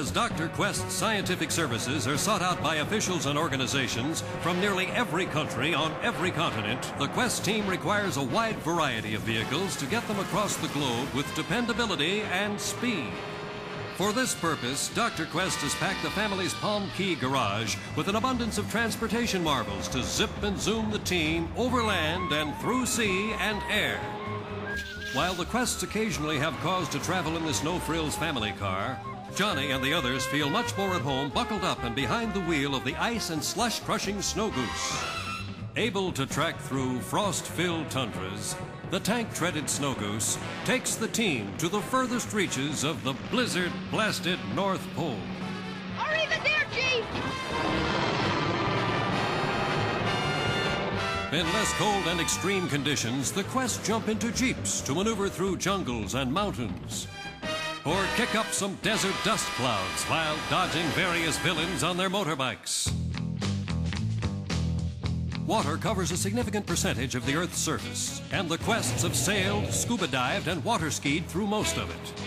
As Dr. Quest's scientific services are sought out by officials and organizations from nearly every country on every continent, the Quest team requires a wide variety of vehicles to get them across the globe with dependability and speed. For this purpose, Dr. Quest has packed the family's Palm Key garage with an abundance of transportation marvels to zip and zoom the team over land and through sea and air. While the Quests occasionally have cause to travel in this no-frills family car, Johnny and the others feel much more at home buckled up and behind the wheel of the ice and slush-crushing Snow Goose. Able to trek through frost-filled tundras, the tank-treaded Snow Goose takes the team to the furthest reaches of the blizzard-blasted North Pole. Hurry the dear Chief! In less cold and extreme conditions, the Quest jump into jeeps to maneuver through jungles and mountains, or kick up some desert dust clouds while dodging various villains on their motorbikes. Water covers a significant percentage of the Earth's surface, and the Quests have sailed, scuba dived, and water skied through most of it.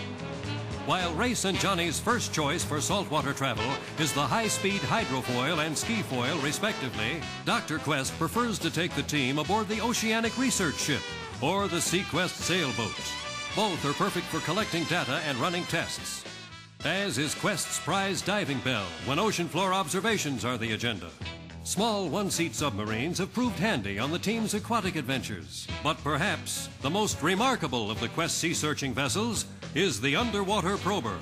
While Race and Johnny's first choice for saltwater travel is the high-speed hydrofoil and ski foil, respectively, Dr. Quest prefers to take the team aboard the Oceanic Research Ship or the SeaQuest sailboat. Both are perfect for collecting data and running tests, as is Quest's prize diving bell when ocean floor observations are the agenda. Small one-seat submarines have proved handy on the team's aquatic adventures, but perhaps the most remarkable of the Quest sea-searching vessels is the underwater prober.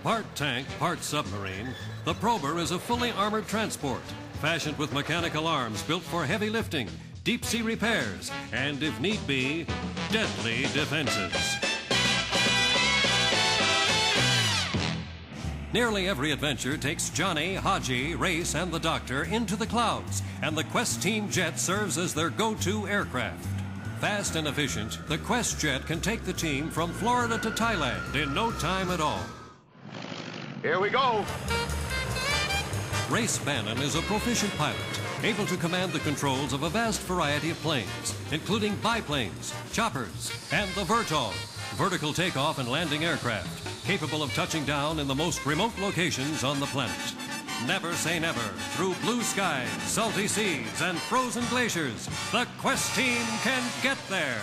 Part tank, part submarine, the prober is a fully armored transport, fashioned with mechanical arms built for heavy lifting, deep-sea repairs, and, if need be, deadly defenses. Nearly every adventure takes Johnny, Haji, Race, and the Doctor into the clouds, and the Quest team jet serves as their go-to aircraft. Fast and efficient, the Quest jet can take the team from Florida to Thailand in no time at all. Here we go. Race Bannon is a proficient pilot, able to command the controls of a vast variety of planes, including biplanes, choppers, and the Vertog, vertical takeoff and landing aircraft, capable of touching down in the most remote locations on the planet. Never say never. Through blue skies, salty seas, and frozen glaciers, the Quest team can get there.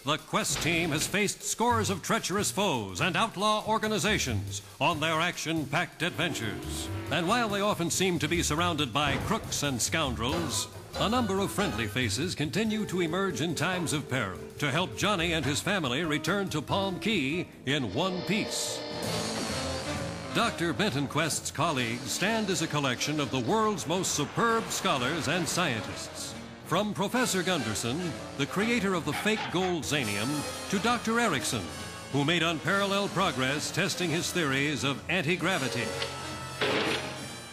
The Quest team has faced scores of treacherous foes and outlaw organizations on their action-packed adventures. And while they often seem to be surrounded by crooks and scoundrels, a number of friendly faces continue to emerge in times of peril to help Johnny and his family return to Palm Key in one piece. Dr. Benton Quest's colleagues stand as a collection of the world's most superb scholars and scientists. From Professor Gunderson, the creator of the fake gold Zanium, to Dr. Erickson, who made unparalleled progress testing his theories of anti-gravity.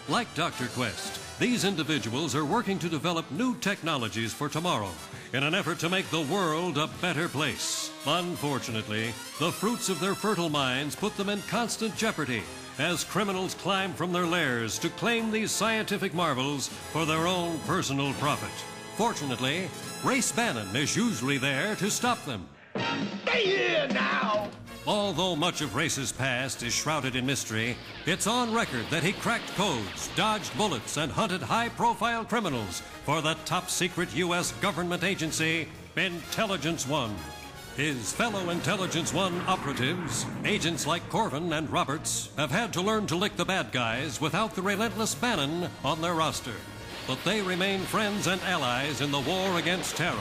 Like Dr. Quest, these individuals are working to develop new technologies for tomorrow in an effort to make the world a better place. Unfortunately, the fruits of their fertile minds put them in constant jeopardy as criminals climb from their lairs to claim these scientific marvels for their own personal profit. Fortunately, Race Bannon is usually there to stop them. Stay here now! Although much of Race's past is shrouded in mystery, it's on record that he cracked codes, dodged bullets, and hunted high-profile criminals for the top-secret U.S. government agency, Intelligence One. His fellow Intelligence One operatives, agents like Corvin and Roberts, have had to learn to lick the bad guys without the relentless Bannon on their roster. But they remain friends and allies in the war against terror.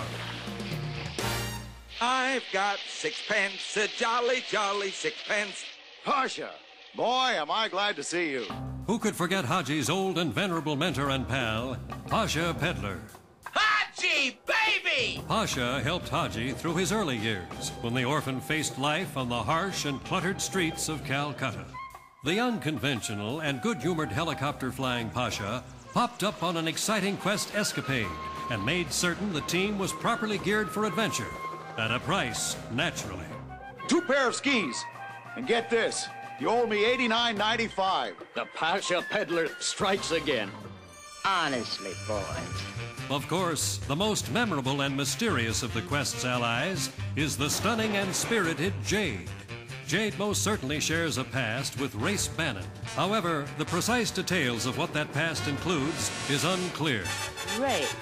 I've got sixpence, a jolly, jolly sixpence. Pasha, boy, am I glad to see you. Who could forget Haji's old and venerable mentor and pal, Pasha Peddler? Haji, baby! Pasha helped Haji through his early years when the orphan faced life on the harsh and cluttered streets of Calcutta. The unconventional and good-humored helicopter-flying Pasha popped up on an exciting Quest escapade and made certain the team was properly geared for adventure. At a price, naturally. 2 pair of skis. And get this, you owe me $89.95. The Pasha Peddler strikes again. Honestly, boys. Of course, the most memorable and mysterious of the Quest's allies is the stunning and spirited Jade. Jade most certainly shares a past with Race Bannon. However, the precise details of what that past includes is unclear. Race,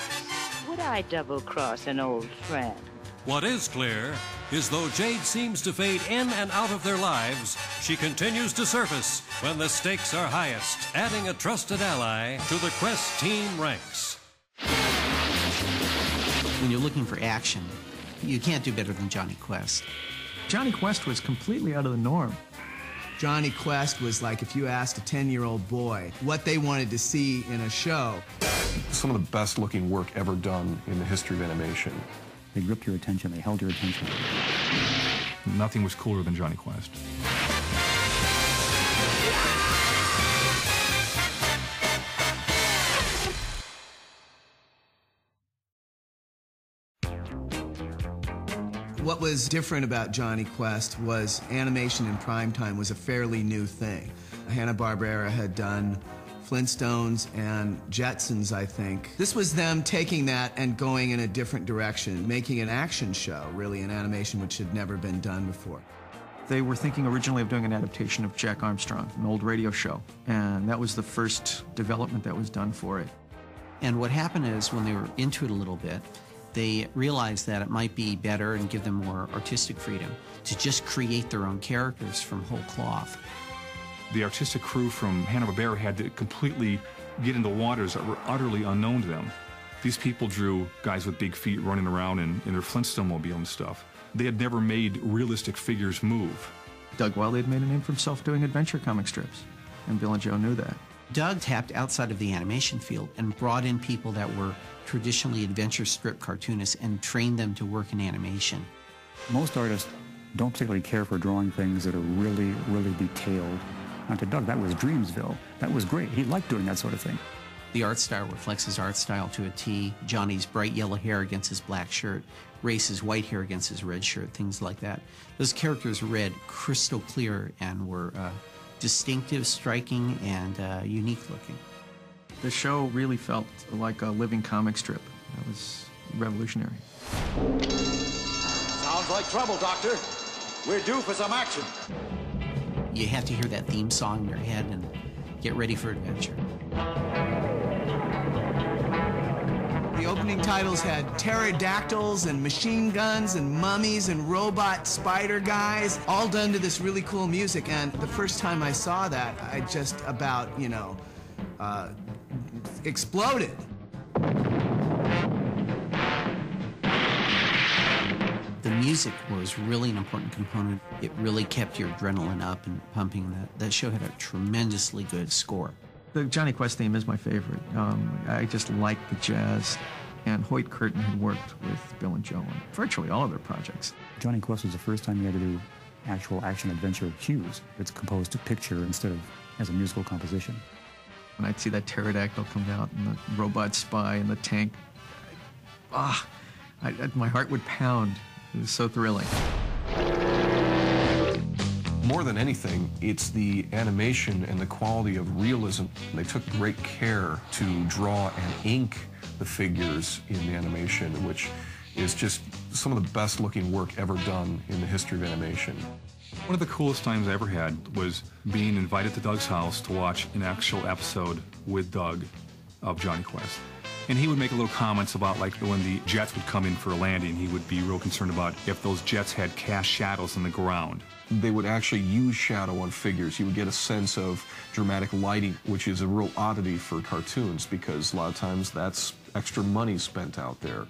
would I double-cross an old friend? What is clear is though Jade seems to fade in and out of their lives, she continues to surface when the stakes are highest, adding a trusted ally to the Quest team ranks. When you're looking for action, you can't do better than Jonny Quest. Jonny Quest was completely out of the norm. Jonny Quest was like if you asked a 10-year-old boy what they wanted to see in a show. Some of the best looking work ever done in the history of animation. They gripped your attention, they held your attention. Nothing was cooler than Jonny Quest. What was different about Jonny Quest was animation in primetime was a fairly new thing. Hanna-Barbera had done Flintstones and Jetsons, I think. This was them taking that and going in a different direction, making an action show, really, an animation which had never been done before. They were thinking originally of doing an adaptation of Jack Armstrong, an old radio show, and that was the first development that was done for it. And what happened is when they were into it a little bit, they realized that it might be better and give them more artistic freedom to just create their own characters from whole cloth. The artistic crew from Hanna-Barbera had to completely get into waters that were utterly unknown to them. These people drew guys with big feet running around in their Flintstone mobile and stuff. They had never made realistic figures move. Doug Wildey had made a name for himself doing adventure comic strips, and Bill and Joe knew that. Doug tapped outside of the animation field and brought in people that were traditionally adventure strip cartoonists and trained them to work in animation. Most artists don't particularly care for drawing things that are really, really detailed. And to Doug, that was Dreamsville. That was great. He liked doing that sort of thing. The art style reflects his art style to a T. Johnny's bright yellow hair against his black shirt, Race's white hair against his red shirt, things like that. Those characters read crystal clear and were distinctive, striking, and unique looking. The show really felt like a living comic strip. That was revolutionary. Sounds like trouble, Doctor. We're due for some action. You have to hear that theme song in your head and get ready for adventure. The opening titles had pterodactyls and machine guns and mummies and robot spider guys, all done to this really cool music. And the first time I saw that, I just about, exploded. The music was really an important component. It really kept your adrenaline up and pumping. That show had a tremendously good score. The Jonny Quest theme is my favorite. I just like the jazz. And Hoyt Curtin had worked with Bill and Joe on virtually all of their projects. Jonny Quest was the first time he had to do actual action-adventure cues. It's composed to picture instead of as a musical composition. When I'd see that pterodactyl come out and the robot spy and the tank, my heart would pound. It was so thrilling. More than anything, it's the animation and the quality of realism. They took great care to draw and ink the figures in the animation, which is just some of the best looking work ever done in the history of animation. One of the coolest times I ever had was being invited to Doug's house to watch an actual episode with Doug of Jonny Quest. And he would make little comments about, like, when the jets would come in for a landing, he would be real concerned about if those jets had cast shadows in the ground. They would actually use shadow on figures. You would get a sense of dramatic lighting, which is a real oddity for cartoons because a lot of times that's extra money spent out there.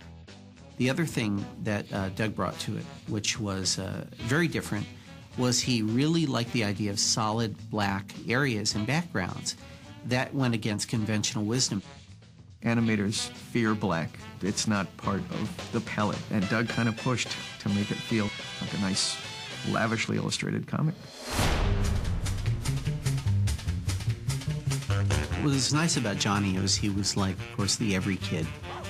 The other thing that Doug brought to it, which was very different, was he really liked the idea of solid black areas and backgrounds. That went against conventional wisdom. Animators fear black. It's not part of the palette. And Doug kind of pushed to make it feel like a nice, lavishly illustrated comic. What was nice about Jonny was he was like, of course, the every kid.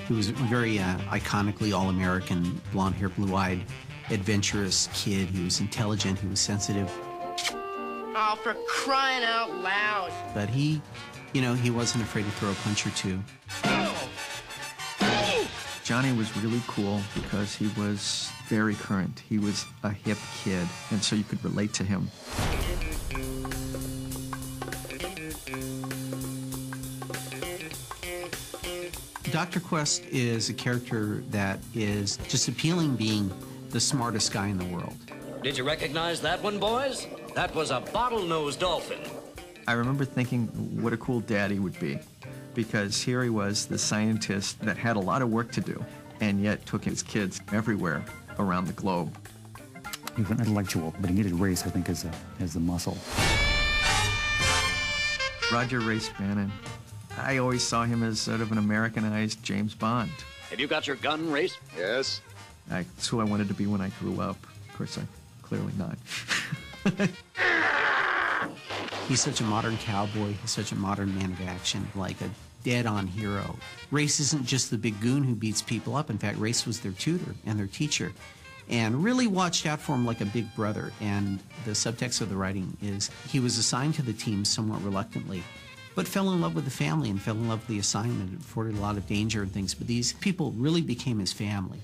He was a very iconically all-American, blonde-haired, blue-eyed, adventurous kid. He was intelligent, he was sensitive. Oh, for crying out loud. But he You know, he wasn't afraid to throw a punch or two. Jonny was really cool because he was very current. He was a hip kid, and so you could relate to him. Dr. Quest is a character that is just appealing, being the smartest guy in the world. Did you recognize that one, boys? That was a bottlenose dolphin. I remember thinking what a cool dad he would be, because here he was, the scientist that had a lot of work to do, and yet took his kids everywhere around the globe. He was an intellectual, but he needed race, I think, as the muscle. Roger Race Bannon. I always saw him as sort of an Americanized James Bond. Have you got your gun, Race? Yes. That's who I wanted to be when I grew up. Of course, I'm clearly not. He's such a modern cowboy. He's such a modern man of action, like a dead-on hero. Race isn't just the big goon who beats people up. In fact, Race was their tutor and their teacher, and really watched out for him like a big brother. And the subtext of the writing is he was assigned to the team somewhat reluctantly, but fell in love with the family and fell in love with the assignment. It afforded a lot of danger and things, but these people really became his family.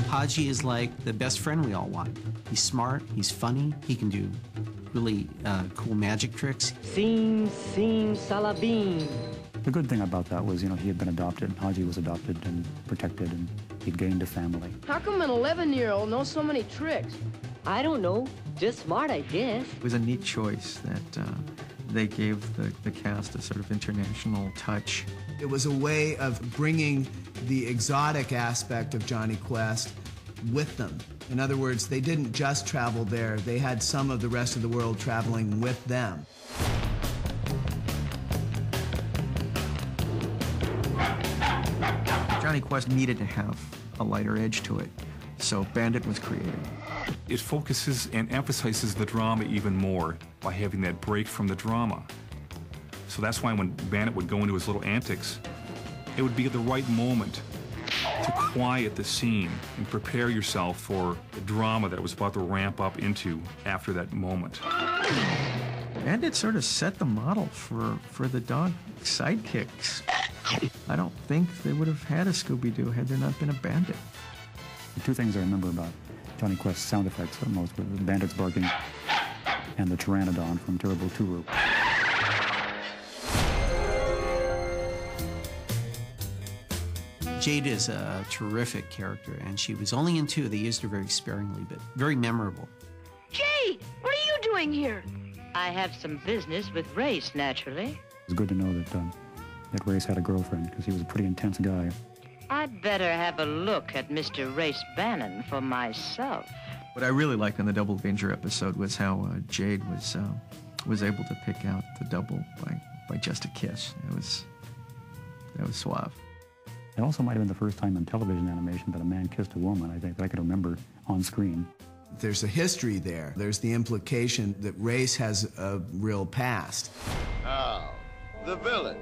Haji is like the best friend we all want. He's smart, he's funny, he can do really cool magic tricks. Sim, sim, salabim. The good thing about that was, you know, he had been adopted. Haji was adopted and protected, and he'd gained a family. How come an 11-year-old knows so many tricks? I don't know. Just smart, I guess. It was a neat choice that they gave the cast a sort of international touch. It was a way of bringing the exotic aspect of Jonny Quest with them. In other words, they didn't just travel there, they had some of the rest of the world traveling with them. Jonny Quest needed to have a lighter edge to it, so Bandit was created. It focuses and emphasizes the drama even more by having that break from the drama. So that's why when Bandit would go into his little antics, it would be the right moment to quiet the scene and prepare yourself for the drama that was about to ramp up into after that moment. Bandit sort of set the model for the dog sidekicks. I don't think they would have had a Scooby-Doo had there not been a Bandit. The two things I remember about Jonny Quest's sound effects the most were the bandits barking and the pteranodon from Terrible Turu. Jade is a terrific character, and she was only in 2. They used her very sparingly, but very memorable. Jade, what are you doing here? I have some business with Race, naturally. It was good to know that Race had a girlfriend, because he was a pretty intense guy. I'd better have a look at Mr. Race Bannon for myself. What I really liked on the Double Danger episode was how Jade was able to pick out the double by just a kiss. That was suave. It also might have been the first time in television animation that a man kissed a woman, I think, that I could remember on screen. There's a history there. There's the implication that Race has a real past. Oh, the villain.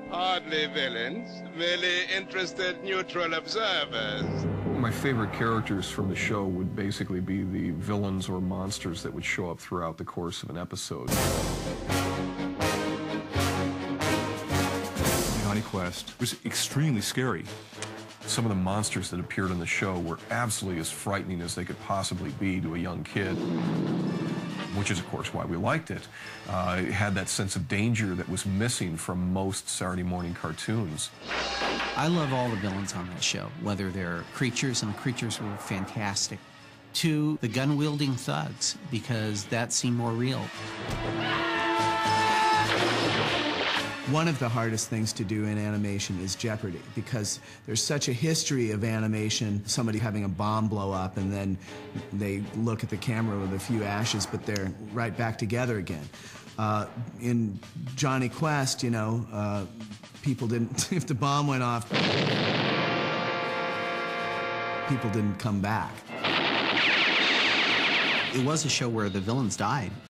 Hardly villains, merely interested neutral observers. My favorite characters from the show would basically be the villains or monsters that would show up throughout the course of an episode. Jonny Quest was extremely scary. Some of the monsters that appeared on the show were absolutely as frightening as they could possibly be to a young kid, which is, of course, why we liked it. It had that sense of danger that was missing from most Saturday morning cartoons. I love all the villains on that show, whether they're creatures, and the creatures were fantastic, to the gun-wielding thugs, because that seemed more real. One of the hardest things to do in animation is Jeopardy, because there's such a history of animation, somebody having a bomb blow up and then they look at the camera with a few ashes, but they're right back together again. In Jonny Quest, you know, people didn't, if the bomb went off, people didn't come back. It was a show where the villains died.